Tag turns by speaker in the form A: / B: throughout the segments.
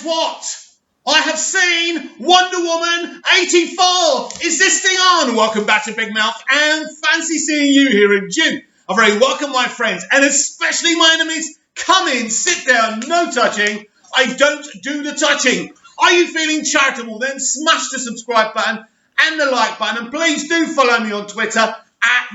A: guess what? I have seen Wonder Woman 84. Is this thing on? Welcome back to Big Mouth and fancy seeing you here in June. A very welcome, my friends, and especially my enemies. Come in, sit down, no touching. I don't do the touching. Are you feeling charitable? Then smash the subscribe button and the like button. And please do follow me on Twitter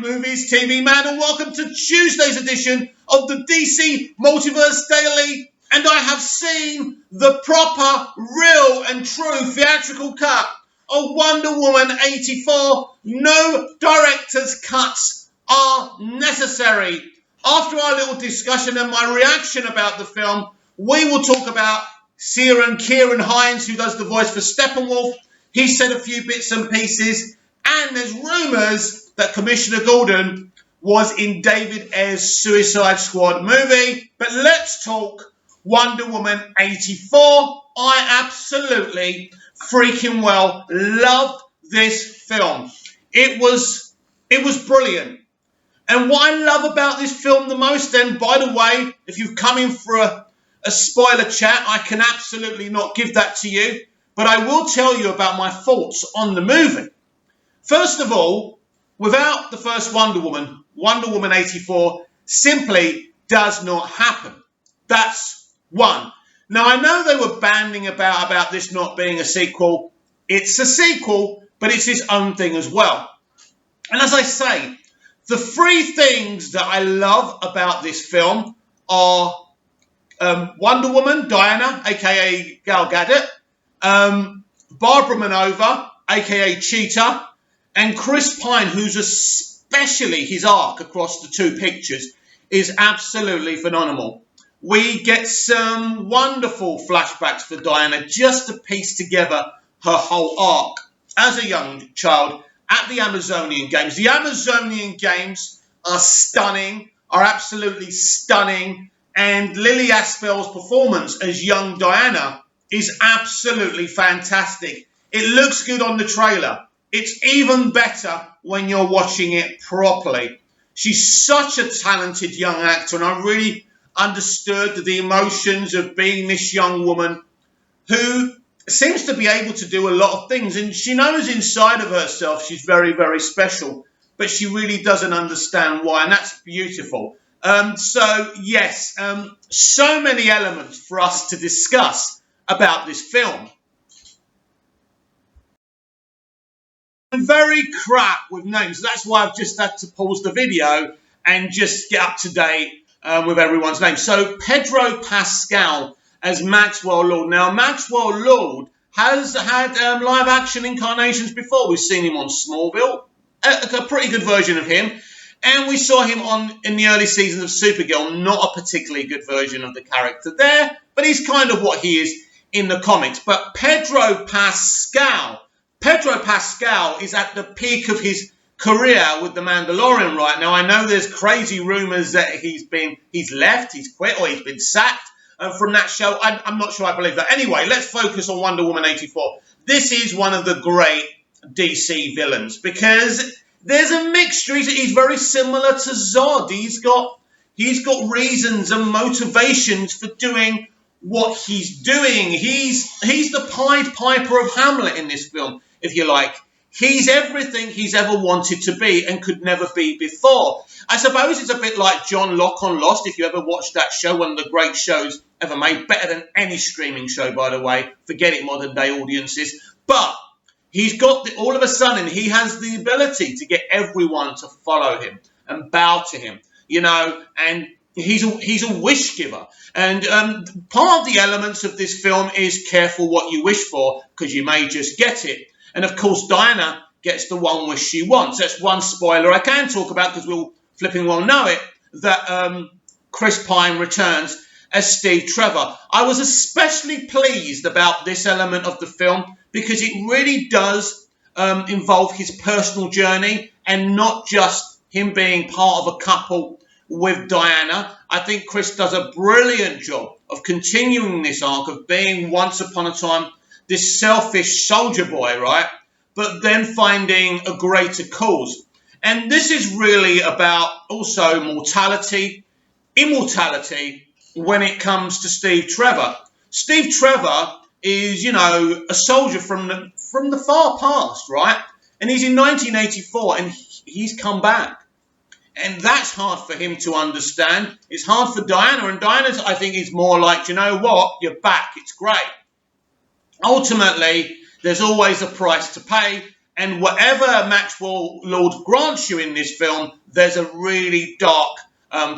A: @MoviesTVMan. And welcome to Tuesday's edition of the DC Multiverse Daily. And I have seen the proper, real and true theatrical cut of Wonder Woman 84. No director's cuts are necessary. After our little discussion and my reaction about the film, we will talk about Ciaran Kieran Hinds, who does the voice for Steppenwolf. He said a few bits and pieces. And there's rumours that Commissioner Gordon was in David Ayer's Suicide Squad movie. But let's talk Wonder Woman 84. I absolutely freaking well loved this film. It was brilliant. And what I love about this film the most, and by the way, if you've come in for a spoiler chat, I can absolutely not give that to you. But I will tell you about my thoughts on the movie. First of all, without the first Wonder Woman 84 simply does not happen. That's one. Now, I know they were banding about this not being a sequel. It's a sequel, but it's its own thing as well. And as I say, the three things that I love about this film are Wonder Woman, Diana, a.k.a. Gal Gadot, Barbara Manova, a.k.a. Cheetah, and Chris Pine, who's especially his arc across the two pictures, is absolutely phenomenal. We get some wonderful flashbacks for Diana just to piece together her whole arc as a young child at the Amazonian Games. The Amazonian Games are stunning, are absolutely stunning, and Lily Aspel's performance as young Diana is absolutely fantastic. It looks good on the trailer. It's even better when you're watching it properly. She's such a talented young actor, and I really understood the emotions of being this young woman who seems to be able to do a lot of things. And she knows inside of herself she's very, very special, but she really doesn't understand why, and that's beautiful. So many elements for us to discuss about this film. I'm very crap with names. That's why I've just had to pause the video and just get up to date with everyone's name. So Pedro Pascal as Maxwell Lord. Now, Maxwell Lord has had live action incarnations before. We've seen him on Smallville, a pretty good version of him. And we saw him in the early seasons of Supergirl, not a particularly good version of the character there, but he's kind of what he is in the comics. But Pedro Pascal is at the peak of his career with The Mandalorian right now. I know there's crazy rumors that he's left, he's quit, or he's been sacked from that show. I'm not sure I believe that. Anyway, let's focus on Wonder Woman 84. This is one of the great DC villains because there's a mixture. He's very similar to Zod. He's got reasons and motivations for doing what he's doing. He's the Pied Piper of Hamlet in this film, if you like. He's everything he's ever wanted to be and could never be before. I suppose it's a bit like John Locke on Lost, if you ever watched that show, one of the great shows ever made, better than any streaming show, by the way. Forget it, modern day audiences. But he's got, all of a sudden, he has the ability to get everyone to follow him and bow to him, and he's a wish giver. And part of the elements of this film is careful what you wish for, because you may just get it. And of course, Diana gets the one wish she wants. That's one spoiler I can talk about, because we'll flipping well know it, that Chris Pine returns as Steve Trevor. I was especially pleased about this element of the film because it really does involve his personal journey and not just him being part of a couple with Diana. I think Chris does a brilliant job of continuing this arc of being once upon a time this selfish soldier boy, right? But then finding a greater cause. And this is really about also mortality, immortality when it comes to Steve Trevor. Steve Trevor is, you know, a soldier from the far past, right? And he's in 1984, and he's come back. And that's hard for him to understand. It's hard for Diana, and Diana, I think, is more like, you know what, you're back, it's great. Ultimately, there's always a price to pay, and whatever Maxwell Lord grants you in this film, there's a really dark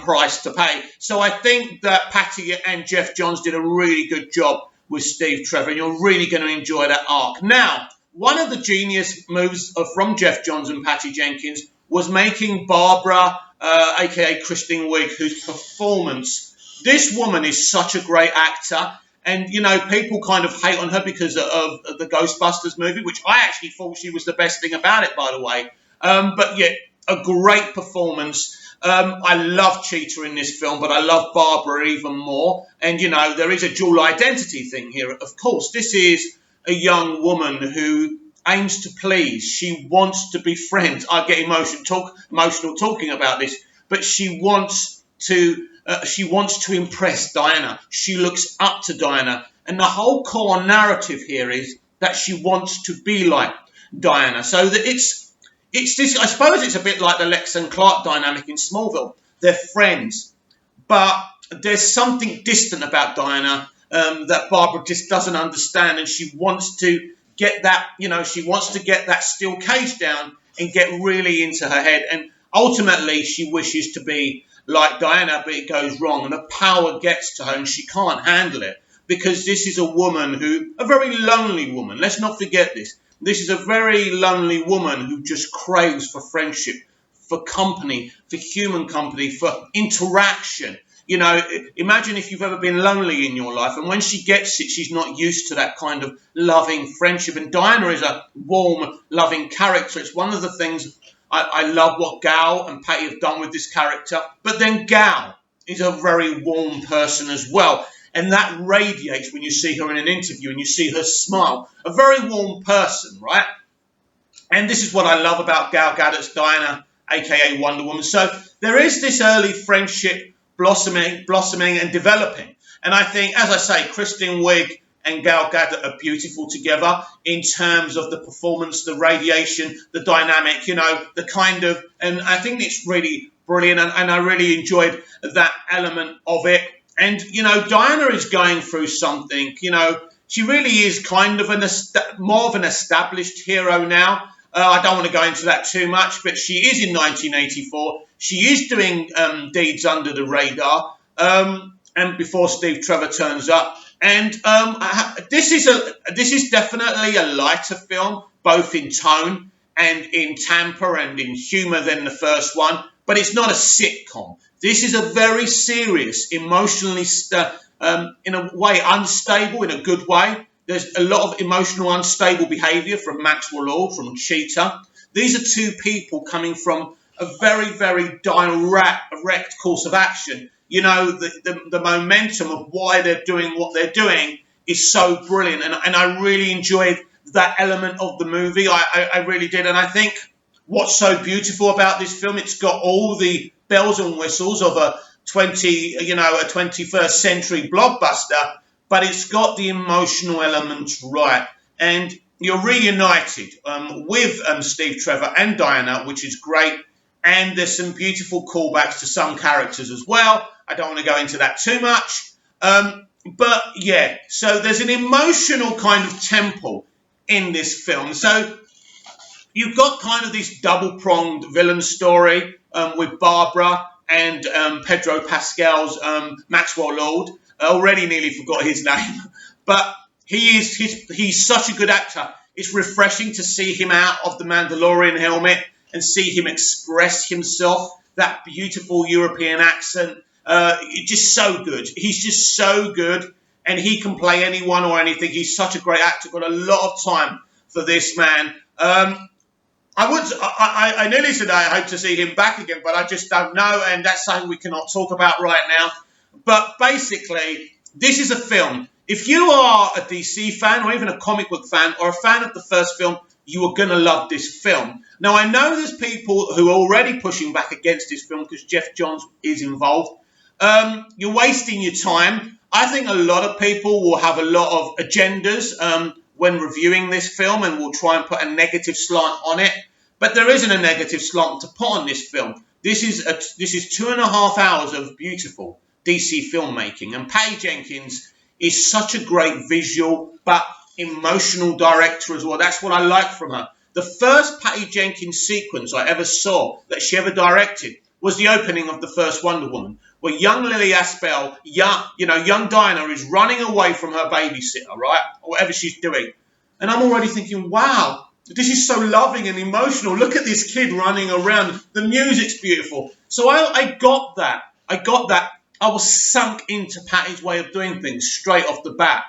A: price to pay. So I think that Patty and Jeff Johns did a really good job with Steve Trevor, and you're really going to enjoy that arc. Now, one of the genius moves from Jeff Johns and Patty Jenkins was making Barbara, a.k.a. Kristen Wiig, whose performance, this woman is such a great actor. And, you know, people kind of hate on her because of the Ghostbusters movie, which I actually thought she was the best thing about it, by the way. But yet, a great performance. I love Cheetah in this film, but I love Barbara even more. And, you know, there is a dual identity thing here. Of course, this is a young woman who aims to please. She wants to be friends. I get emotional talking about this, but she wants to impress Diana. She looks up to Diana. And the whole core narrative here is that she wants to be like Diana. So that it's this, I suppose it's a bit like the Lex and Clark dynamic in Smallville. They're friends, but there's something distant about Diana that Barbara just doesn't understand, and she wants to get that, you know, she wants to get that steel cage down and get really into her head. And ultimately, she wishes to be like Diana, but it goes wrong, and the power gets to her, and she can't handle it, because this is a woman a very lonely woman. Let's not forget this. This is a very lonely woman who just craves for friendship, for company, for human company, for interaction. You know, imagine if you've ever been lonely in your life, and when she gets it, she's not used to that kind of loving friendship. And Diana is a warm, loving character. It's one of the things I love what Gal and Patty have done with this character. But then Gal is a very warm person as well. And that radiates when you see her in an interview and you see her smile. A very warm person, right? And this is what I love about Gal Gadot's Diana, a.k.a. Wonder Woman. So there is this early friendship blossoming and developing. And I think, as I say, Kristen Wiig and Gal Gadot are beautiful together in terms of the performance, the radiation, the dynamic, you know, the kind of, and I think it's really brilliant, and I really enjoyed that element of it. And, you know, Diana is going through something, you know, she really is kind of more of an established hero now. I don't want to go into that too much, but she is in 1984. She is doing deeds under the radar, and before Steve Trevor turns up. And this is definitely a lighter film, both in tone and in temper and in humour than the first one. But it's not a sitcom. This is a very serious, emotionally, in a way, unstable, in a good way. There's a lot of emotional, unstable behaviour from Maxwell Lord, from Cheetah. These are two people coming from a very, very direct course of action. You know, the momentum of why they're doing what they're doing is so brilliant. And I really enjoyed that element of the movie. I really did. And I think what's so beautiful about this film, it's got all the bells and whistles of a 21st century blockbuster, but it's got the emotional elements right. And you're reunited with Steve Trevor and Diana, which is great. And there's some beautiful callbacks to some characters as well. I don't want to go into that too much. But yeah, so there's an emotional kind of temple in this film. So you've got kind of this double-pronged villain story with Barbara and Pedro Pascal's Maxwell Lord. I already nearly forgot his name. But he's such a good actor. It's refreshing to see him out of the Mandalorian helmet and see him express himself, that beautiful European accent. Just so good. He's just so good, and he can play anyone or anything. He's such a great actor. Got a lot of time for this man. I nearly said I hope to see him back again, but I just don't know, and that's something we cannot talk about right now. But basically, this is a film. If you are a DC fan or even a comic book fan or a fan of the first film, you are going to love this film. Now, I know there's people who are already pushing back against this film because Jeff Johns is involved. You're wasting your time. I think a lot of people will have a lot of agendas when reviewing this film and will try and put a negative slant on it. But there isn't a negative slant to put on this film. This is 2.5 hours of beautiful DC filmmaking. And Patty Jenkins is such a great visual but emotional director as well. That's what I like from her. The first Patty Jenkins sequence I ever saw that she ever directed was the opening of the first Wonder Woman, where young Lily Aspel, young Dinah is running away from her babysitter, right? Or whatever she's doing. And I'm already thinking, wow, this is so loving and emotional. Look at this kid running around. The music's beautiful. So I got that. I was sunk into Patty's way of doing things straight off the bat.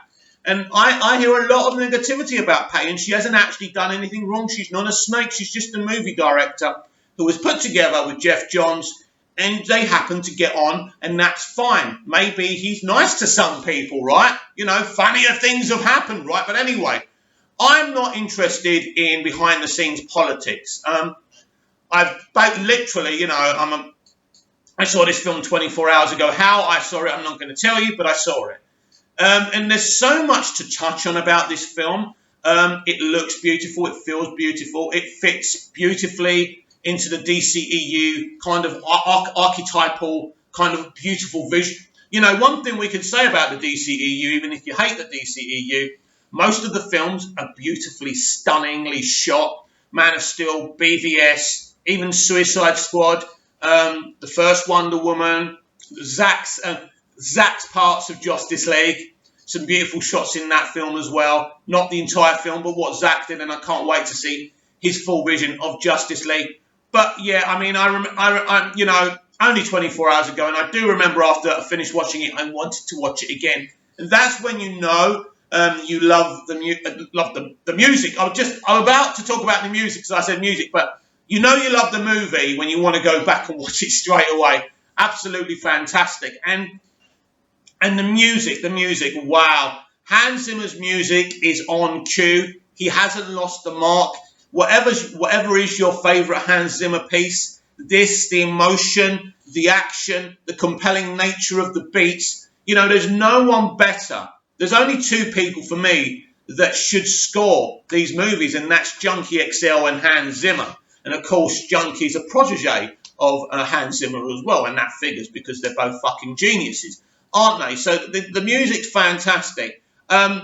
A: And I hear a lot of negativity about Patty, and she hasn't actually done anything wrong. She's not a snake. She's just a movie director who was put together with Jeff Johns, and they happen to get on, and that's fine. Maybe he's nice to some people, right? Funnier things have happened, right? But anyway, I'm not interested in behind-the-scenes politics. I saw this film 24 hours ago. How I saw it, I'm not going to tell you, but I saw it. And there's so much to touch on about this film. It looks beautiful. It feels beautiful. It fits beautifully into the DCEU kind of archetypal kind of beautiful vision. One thing we can say about the DCEU, even if you hate the DCEU, most of the films are beautifully, stunningly shot. Man of Steel, BVS, even Suicide Squad, the first Wonder Woman, Zack's parts of Justice League. Some beautiful shots in that film as well. Not the entire film, but what Zack did, and I can't wait to see his full vision of Justice League. But yeah, I mean, I only 24 hours ago, and I do remember after I finished watching it, I wanted to watch it again. And that's when you love the music. I'm about to talk about the music, so I said music, but you love the movie when you want to go back and watch it straight away. Absolutely fantastic. And the music, wow. Hans Zimmer's music is on cue. He hasn't lost the mark. Whatever is your favourite Hans Zimmer piece, the emotion, the action, the compelling nature of the beats, there's no one better. There's only two people for me that should score these movies, and that's Junkie XL and Hans Zimmer. And of course, Junkie's a protege of Hans Zimmer as well, and that figures because they're both fucking geniuses, aren't they? So the music's fantastic.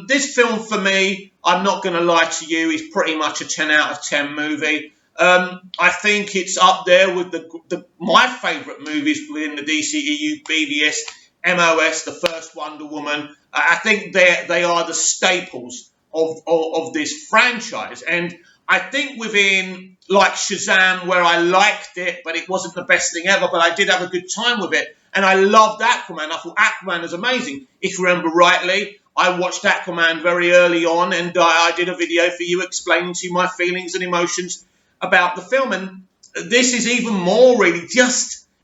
A: This film, for me, I'm not going to lie to you, is pretty much a 10 out of 10 movie. I think it's up there with my favourite movies within the DCEU, BVS, MOS, the first Wonder Woman. I think they are the staples of this franchise. And I think within, like Shazam, where I liked it, but it wasn't the best thing ever, but I did have a good time with it. And I loved Aquaman. I thought Aquaman was amazing. If you remember rightly, I watched Aquaman very early on, and I did a video for you explaining to you my feelings and emotions about the film. And this is even more really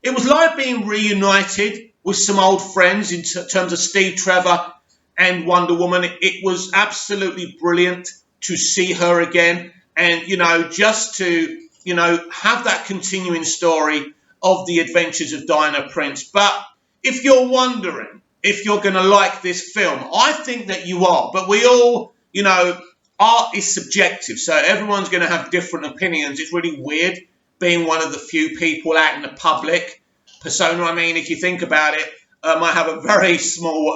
A: it was like being reunited with some old friends in terms of Steve Trevor and Wonder Woman. It was absolutely brilliant to see her again. And, just to, have that continuing story of the adventures of Diana Prince. But if you're wondering if you're going to like this film, I think that you are. But we all, art is subjective. So everyone's going to have different opinions. It's really weird being one of the few people out in the public persona. I mean, if you think about it, I have a very small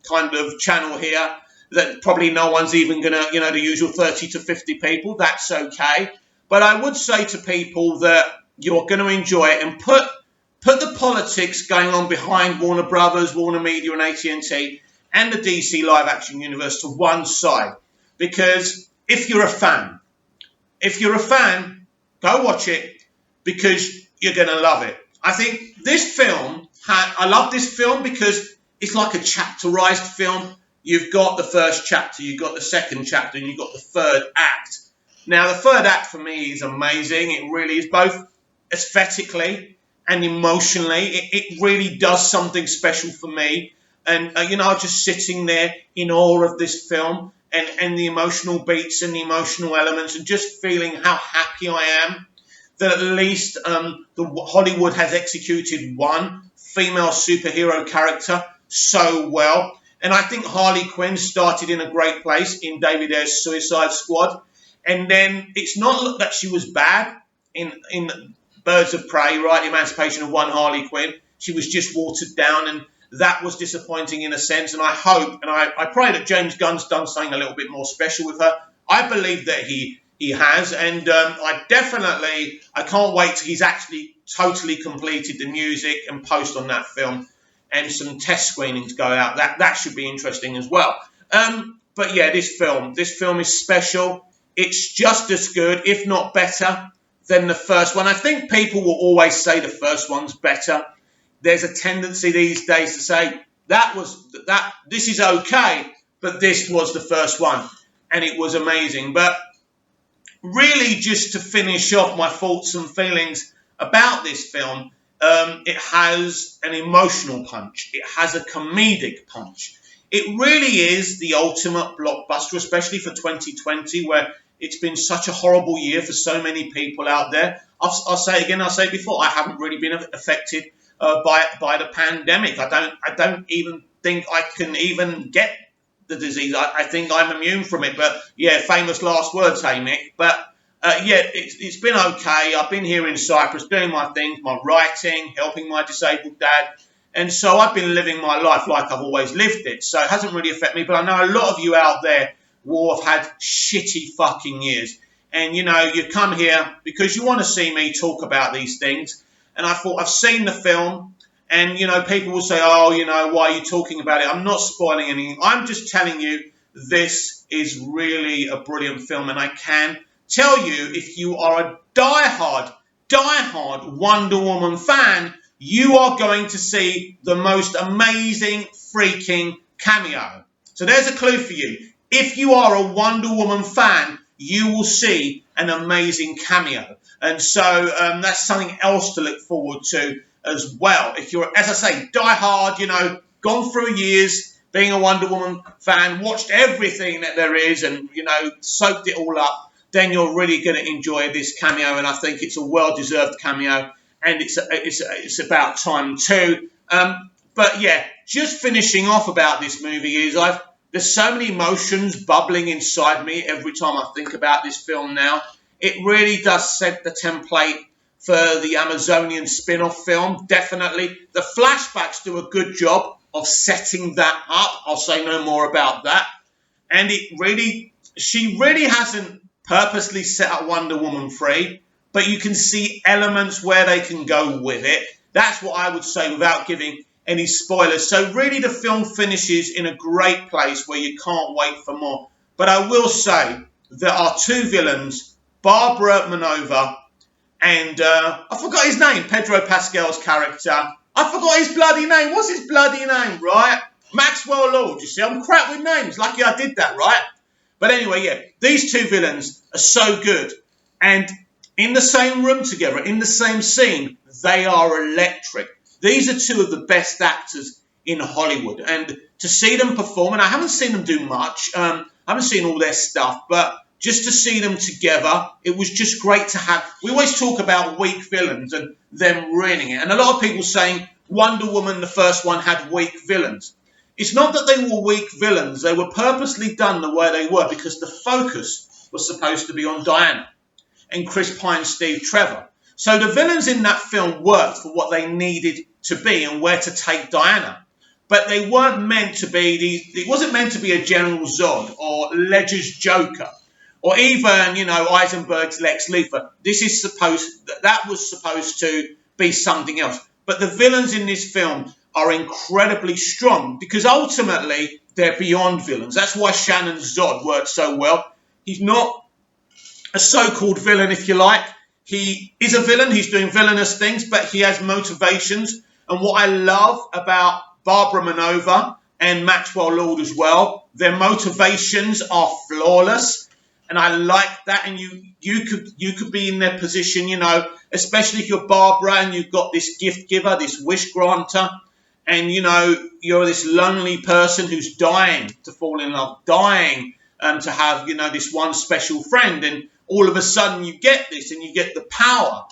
A: kind of channel here that probably no one's even going to, the usual 30 to 50 people. That's okay. But I would say to people that you're going to enjoy it, and put the politics going on behind Warner Brothers, Warner Media and AT&T and the DC live action universe to one side. Because if you're a fan, go watch it because you're going to love it. I think this film, I love this film because it's like a chapterized film. You've got the first chapter, you've got the second chapter, and you've got the third act. Now, the third act for me is amazing. It really is, both aesthetically and emotionally. It really does something special for me. And, I was just sitting there in awe of this film and the emotional beats and the emotional elements, and just feeling how happy I am that at least Hollywood has executed one female superhero character so well. And I think Harley Quinn started in a great place in David Ayer's Suicide Squad. And then it's not that she was bad in Birds of Prey, right? The Emancipation of One Harley Quinn. She was just watered down, and that was disappointing in a sense. And I hope and I pray that James Gunn's done something a little bit more special with her. I believe that he has, and I can't wait till he's actually totally completed the music and post on that film, and some test screenings go out. That should be interesting as well. But yeah, this film is special. It's just as good, if not better, than the first one. I think people will always say the first one's better. There's a tendency these days to say this is okay, but this was the first one, and it was amazing. But really, just to finish off my thoughts and feelings about this film, it has an emotional punch. It has a comedic punch. It really is the ultimate blockbuster, especially for 2020, where it's been such a horrible year for so many people out there. I'll say it again, I'll say it before, I haven't really been affected by the pandemic. I don't even think I can even get the disease. I think I'm immune from it. But yeah, famous last words, hey Mick. But yeah, it's been okay. I've been here in Cyprus doing my things, my writing, helping my disabled dad. And so I've been living my life like I've always lived it. So it hasn't really affected me. But I know a lot of you out there will have had shitty fucking years. And, you come here because you want to see me talk about these things. And I thought, I've seen the film. And, people will say, oh, why are you talking about it? I'm not spoiling anything. I'm just telling you this is really a brilliant film. And I can tell you, if you are a diehard Wonder Woman fan, you are going to see the most amazing freaking cameo. So there's a clue for you. If you are a Wonder Woman fan, you will see an amazing cameo. And so that's something else to look forward to as well. If you're, as I say, diehard, gone through years being a Wonder Woman fan, watched everything that there is and, soaked it all up, then you're really going to enjoy this cameo. And I think it's a well-deserved cameo. And it's about time too. But yeah, just finishing off about this movie is there's so many emotions bubbling inside me every time I think about this film now. It really does set the template for the Amazonian spin-off film, definitely. The flashbacks do a good job of setting that up. I'll say no more about that. And she really hasn't purposely set up Wonder Woman free, but you can see elements where they can go with it. That's what I would say without giving any spoilers. So really the film finishes in a great place where you can't wait for more. But I will say there are two villains, Barbara Manova and I forgot his name, Pedro Pascal's character. I forgot his bloody name. What's his bloody name, right? Maxwell Lord. You see, I'm crap with names. Lucky I did that, right? But anyway, yeah, these two villains are so good. And in the same room together, in the same scene, they are electric. These are two of the best actors in Hollywood. And to see them perform, and I haven't seen them do much, I haven't seen all their stuff, but just to see them together, it was just great to have. We always talk about weak villains and them ruining it. And a lot of people saying Wonder Woman, the first one, had weak villains. It's not that they were weak villains. They were purposely done the way they were because the focus was supposed to be on Diana and Chris Pine, Steve Trevor. So the villains in that film worked for what they needed to be and where to take Diana. But they weren't meant to be, it wasn't meant to be a General Zod or Ledger's Joker or even, Eisenberg's Lex Luthor. That was supposed to be something else. But the villains in this film are incredibly strong because ultimately they're beyond villains. That's why Shannon Zod worked so well. He's not a so-called villain, if you like. He is a villain. He's doing villainous things, but he has motivations. And what I love about Barbara Manova and Maxwell Lord as well, their motivations are flawless. And I like that. And you could be in their position, especially if you're Barbara and you've got this gift giver, this wish granter. And, you're this lonely person who's dying to fall in love, dying to have, this one special friend. And all of a sudden you get this and you get the power.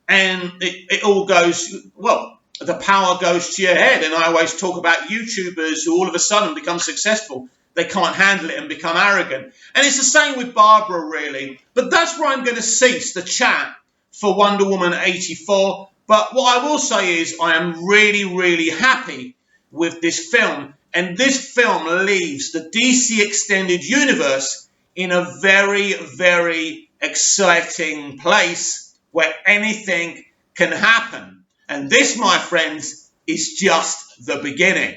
A: And it all goes, well, the power goes to your head. And I always talk about YouTubers who all of a sudden become successful. They can't handle it and become arrogant. And it's the same with Barbara, really. But that's where I'm going to cease the chat for Wonder Woman 84. But what I will say is I am really, really happy with this film. And this film leaves the DC Extended Universe in a very, very exciting place where anything can happen. And this, my friends, is just the beginning.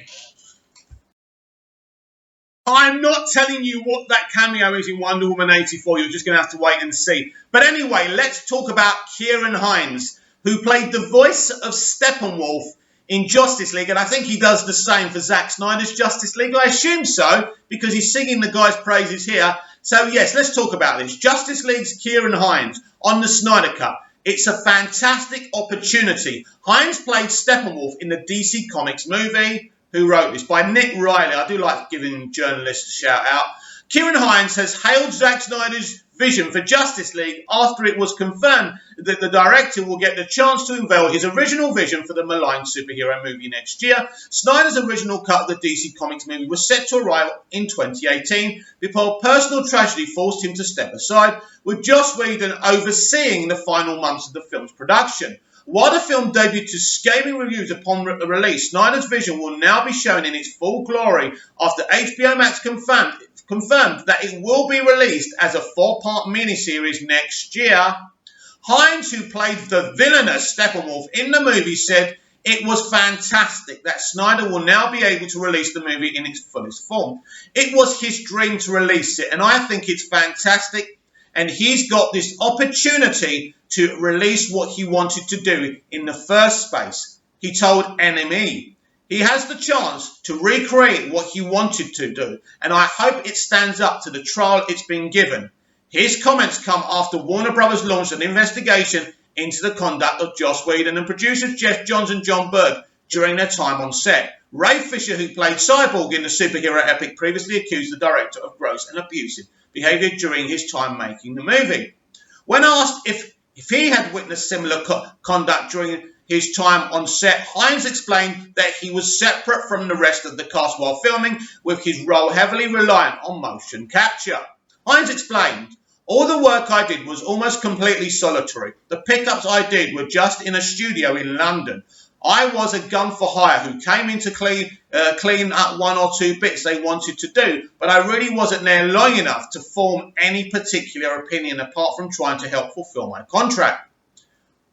A: I'm not telling you what that cameo is in Wonder Woman 84. You're just going to have to wait and see. But anyway, let's talk about Kieran Hines, who played the voice of Steppenwolf in Justice League. And I think he does the same for Zack Snyder's Justice League. I assume so, because he's singing the guy's praises here. So, yes, let's talk about this. Justice League's Kieran Hines on the Snyder Cut. It's a fantastic opportunity. Hines played Steppenwolf in the DC Comics movie. Who wrote this? By Nick Riley. I do like giving journalists a shout out. Kieran Hines has hailed Zack Snyder's vision for Justice League after it was confirmed that the director will get the chance to unveil his original vision for the maligned superhero movie next year. Snyder's original cut of the DC Comics movie was set to arrive in 2018 before personal tragedy forced him to step aside, with Joss Whedon overseeing the final months of the film's production. While the film debuted to scathing reviews upon release, Snyder's vision will now be shown in its full glory after HBO Max confirmed that it will be released as a 4-part miniseries next year. Hines, who played the villainous Steppenwolf in the movie, said it was fantastic that Snyder will now be able to release the movie in its fullest form. It was his dream to release it, and I think it's fantastic. And he's got this opportunity to release what he wanted to do in the first place. He told NME he has the chance to recreate what he wanted to do, and I hope it stands up to the trial it's been given. His comments come after Warner Brothers launched an investigation into the conduct of Joss Whedon and producers Jeff Johns and John Berg during their time on set. Ray Fisher, who played Cyborg in the superhero epic, previously accused the director of gross and abusive behaviour during his time making the movie. When asked if he had witnessed similar conduct during his time on set, Hines explained that he was separate from the rest of the cast while filming, with his role heavily reliant on motion capture. Hines explained, "All the work I did was almost completely solitary. The pickups I did were just in a studio in London. I was a gun for hire who came in to clean up one or two bits they wanted to do, but I really wasn't there long enough to form any particular opinion apart from trying to help fulfill my contract."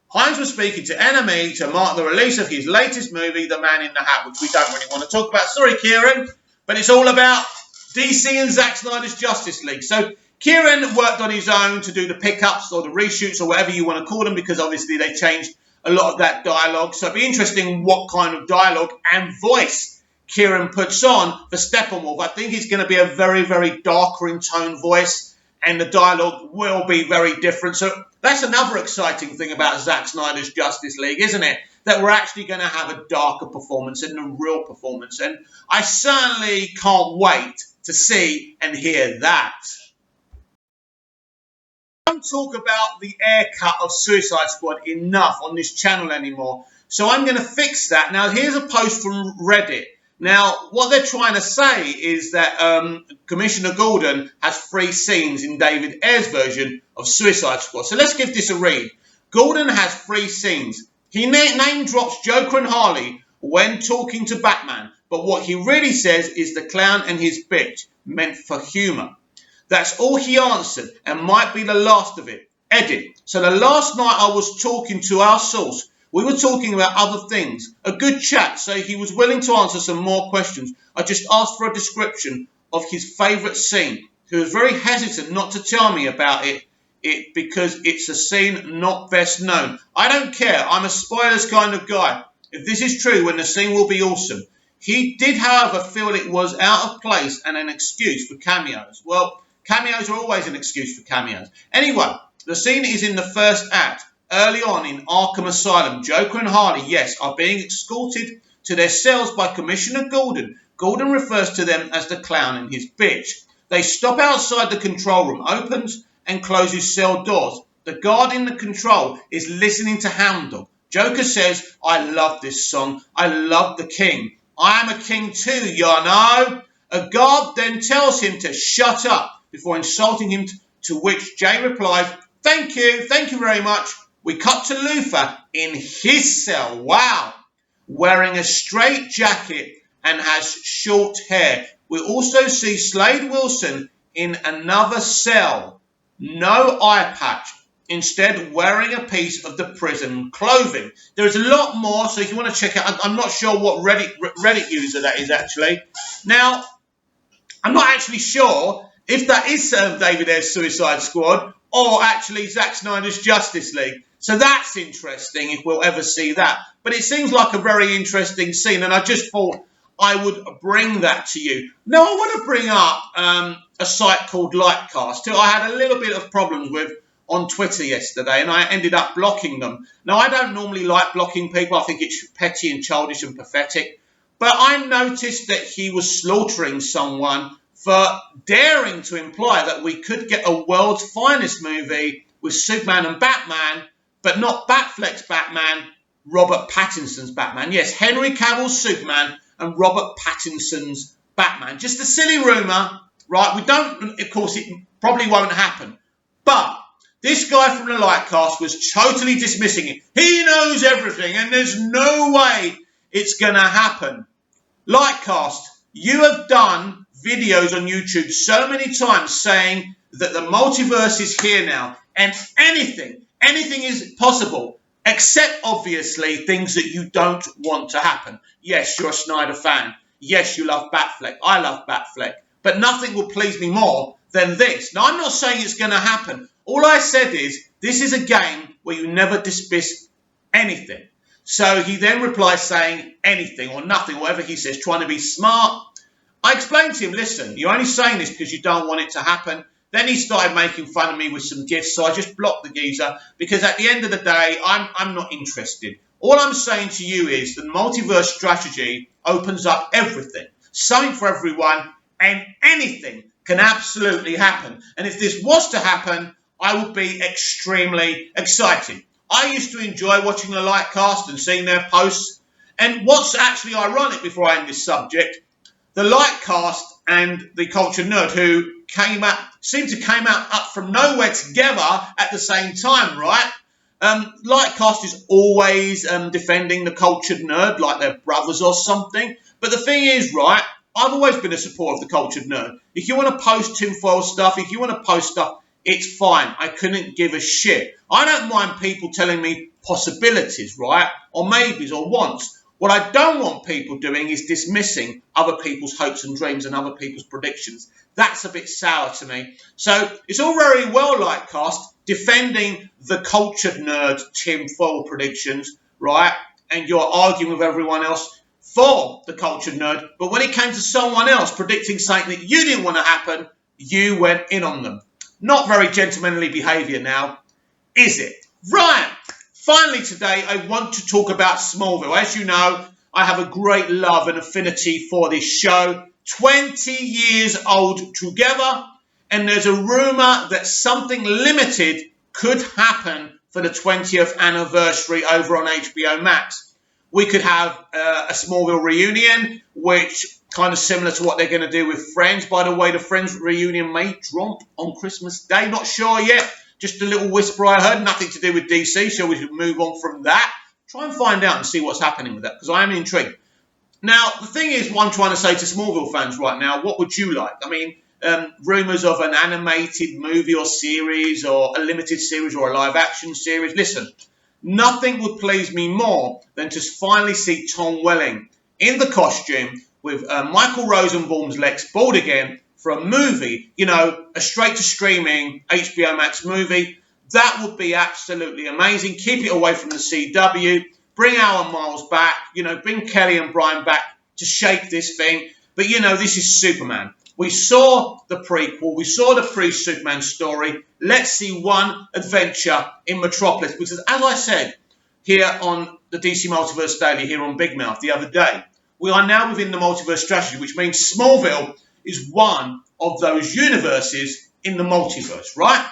A: Hines was speaking to NME to mark the release of his latest movie, The Man in the Hat, which we don't really want to talk about. Sorry, Kieran, but it's all about DC and Zack Snyder's Justice League. So Kieran worked on his own to do the pickups or the reshoots or whatever you want to call them, because obviously they changed a lot of that dialogue. So it'd be interesting what kind of dialogue and voice Kieran puts on for Steppenwolf. I think it's going to be a very, very darker in tone voice, and the dialogue will be very different. So that's another exciting thing about Zack Snyder's Justice League, isn't it? That we're actually going to have a darker performance and a real performance. And I certainly can't wait to see and hear that. Don't talk about the air cut of Suicide Squad enough on this channel anymore, so I'm going to fix that. Now, here's a post from Reddit. Now, what they're trying to say is that Commissioner Gordon has 3 scenes in David Ayer's version of Suicide Squad. So let's give this a read. Gordon has 3 scenes. He name drops Joker and Harley when talking to Batman, but what he really says is the clown and his bitch, meant for humour. That's all he answered, and might be the last of it. Edit. So the last night I was talking to our source, we were talking about other things. A good chat, so he was willing to answer some more questions. I just asked for a description of his favourite scene. He was very hesitant not to tell me about it because it's a scene not best known. I don't care. I'm a spoilers kind of guy. If this is true, then the scene will be awesome. He did, however, feel it was out of place and an excuse for cameos. Well, cameos are always an excuse for cameos. Anyway, the scene is in the first act. Early on in Arkham Asylum, Joker and Harley, yes, are being escorted to their cells by Commissioner Gordon. Gordon refers to them as the clown and his bitch. They stop outside the control room, opens and closes cell doors. The guard in the control is listening to Hound Dog. Joker says, I love this song. I love the king. I am a king too, you know. A guard then tells him to shut up before insulting him, to which Jay replies, thank you very much. We cut to Luther in his cell, wow, wearing a straight jacket and has short hair. We also see Slade Wilson in another cell, no eye patch, instead wearing a piece of the prison clothing. There's a lot more, so if you want to check it out, I'm not sure what Reddit user that is actually. Now, I'm not actually sure if that is David Ayer's Suicide Squad or actually Zack Snyder's Justice League. So that's interesting if we'll ever see that. But it seems like a very interesting scene, and I just thought I would bring that to you. Now, I want to bring up a site called Lightcast, who I had a little bit of problems with on Twitter yesterday, and I ended up blocking them. Now, I don't normally like blocking people. I think it's petty and childish and pathetic. But I noticed that he was slaughtering someone for daring to imply that we could get a world's finest movie with Superman and Batman, but not Batfleck's Batman, Robert Pattinson's Batman. Yes, Henry Cavill's Superman and Robert Pattinson's Batman. Just a silly rumour, right? We don't, of course, it probably won't happen. But this guy from the Lightcast was totally dismissing it. He knows everything and there's no way it's going to happen. Lightcast, you have done videos on YouTube so many times saying that the multiverse is here now and anything is possible, except obviously things that you don't want to happen. Yes, you're a Snyder fan. Yes, you love Batfleck. I love Batfleck. But nothing will please me more than this. Now, I'm not saying it's going to happen. All I said is this is a game where you never dismiss anything. So he then replies saying anything or nothing, whatever he says, trying to be smart. I explained to him, listen, you're only saying this because you don't want it to happen. Then he started making fun of me with some gifs, so I just blocked the geezer because at the end of the day, I'm not interested. All I'm saying to you is the multiverse strategy opens up everything, something for everyone, and anything can absolutely happen. And if this was to happen, I would be extremely excited. I used to enjoy watching the Lightcast and seeing their posts. And what's actually ironic, before I end this subject, the Lightcast and the Cultured Nerd, who seemed to came out up from nowhere together at the same time, right? Lightcast is always defending the Cultured Nerd like they're brothers or something. But the thing is, right, I've always been a supporter of the Cultured Nerd. If you want to post tinfoil stuff, if you want to post stuff, it's fine. I couldn't give a shit. I don't mind people telling me possibilities, right? Or maybes or wants. What I don't want people doing is dismissing other people's hopes and dreams and other people's predictions. That's a bit sour to me. So it's all very well, Lightcast, defending the Cultured Nerd tinfoil predictions, right? And you're arguing with everyone else for the Cultured Nerd. But when it came to someone else predicting something that you didn't want to happen, you went in on them. Not very gentlemanly behaviour now, is it? Right. Finally today, I want to talk about Smallville. As you know, I have a great love and affinity for this show. 20 years old together. And there's a rumour that something limited could happen for the 20th anniversary over on HBO Max. We could have a Smallville reunion, which kind of similar to what they're going to do with Friends. By the way, the Friends reunion may drop on Christmas Day. Not sure yet. Just a little whisper I heard. Nothing to do with DC, so we should move on from that. Try and find out and see what's happening with that, because I am intrigued. Now, the thing is, what I'm trying to say to Smallville fans right now, what would you like? I mean, rumours of an animated movie or series or a limited series or a live-action series. Listen, nothing would please me more than to finally see Tom Welling in the costume with Michael Rosenbaum's Lex bald again for a movie, you know, a straight-to-streaming HBO Max movie. That would be absolutely amazing. Keep it away from the CW. Bring Alan Miles back. You know, bring Kelly and Brian back to shake this thing. But, you know, this is Superman. We saw the prequel. We saw the pre-Superman story. Let's see one adventure in Metropolis. Because, as I said here on the DC Multiverse Daily, here on Big Mouth the other day, we are now within the multiverse strategy, which means Smallville is one of those universes in the multiverse, right?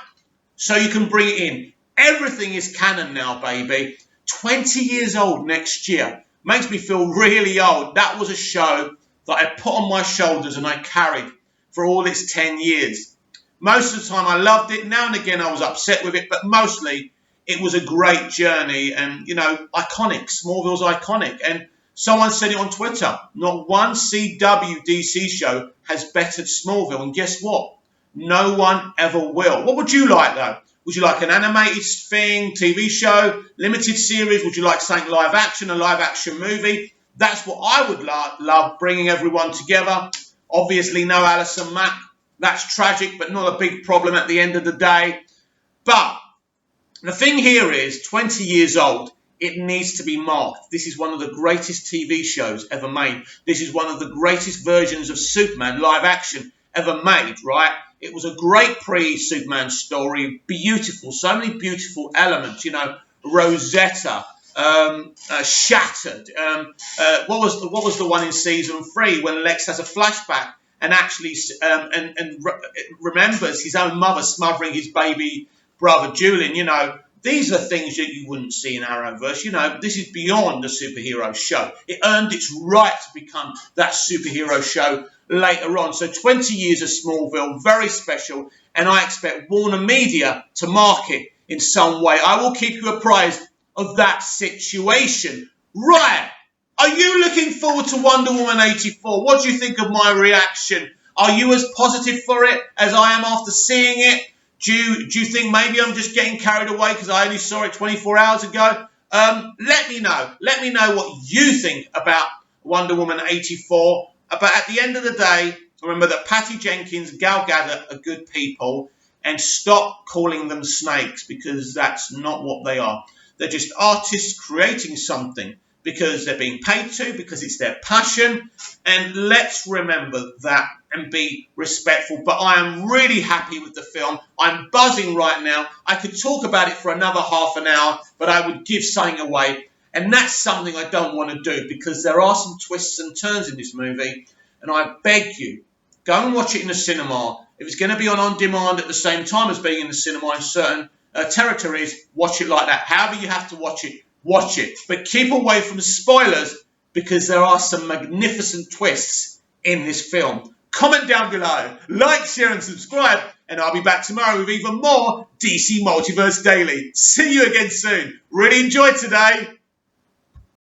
A: So you can bring it in. Everything is canon now, baby. 20 years old next year. Makes me feel really old. That was a show that I put on my shoulders and I carried for all its 10 years. Most of the time I loved it. Now and again I was upset with it, but mostly it was a great journey and, you know, iconic. Smallville's iconic. And someone said it on Twitter, not one CW DC show has bettered Smallville. And guess what? No one ever will. What would you like, though? Would you like an animated thing, TV show, limited series? Would you like something live action, a live action movie? That's what I would love, bringing everyone together. Obviously, no Alison Mack. That's tragic, but not a big problem at the end of the day. But the thing here is, 20 years old, it needs to be marked. This is one of the greatest TV shows ever made. This is one of the greatest versions of Superman live action ever made, right? It was a great pre-Superman story, beautiful, so many beautiful elements, you know, Rosetta, Shattered. What was the one in season 3 when Lex has a flashback and actually remembers his own mother smothering his baby brother Julian? You know, these are things that you wouldn't see in Arrowverse. You know, this is beyond a superhero show. It earned its right to become that superhero show later on. So 20 years of Smallville, very special, and I expect Warner Media to mark it in some way. I will keep you apprised of that situation. Right. Are you looking forward to Wonder Woman 84? What do you think of my reaction? Are you as positive for it as I am after seeing it? Do you think maybe I'm just getting carried away because I only saw it 24 hours ago? Let me know. Let me know what you think about Wonder Woman 84. But at the end of the day, remember that Patty Jenkins, Gal Gadot are good people, and stop calling them snakes, because that's not what they are. They're just artists creating something because they're being paid to, because it's their passion. And let's remember that and be respectful. But I am really happy with the film. I'm buzzing right now. I could talk about it for another half an hour, but I would give something away. And that's something I don't want to do, because there are some twists and turns in this movie. And I beg you, go and watch it in the cinema. If it's going to be on demand at the same time as being in the cinema in certain territories, watch it like that. However you have to watch it, watch it. But keep away from spoilers, because there are some magnificent twists in this film. Comment down below, like, share and subscribe, and I'll be back tomorrow with even more DC Multiverse Daily. See you again soon. Really enjoyed today.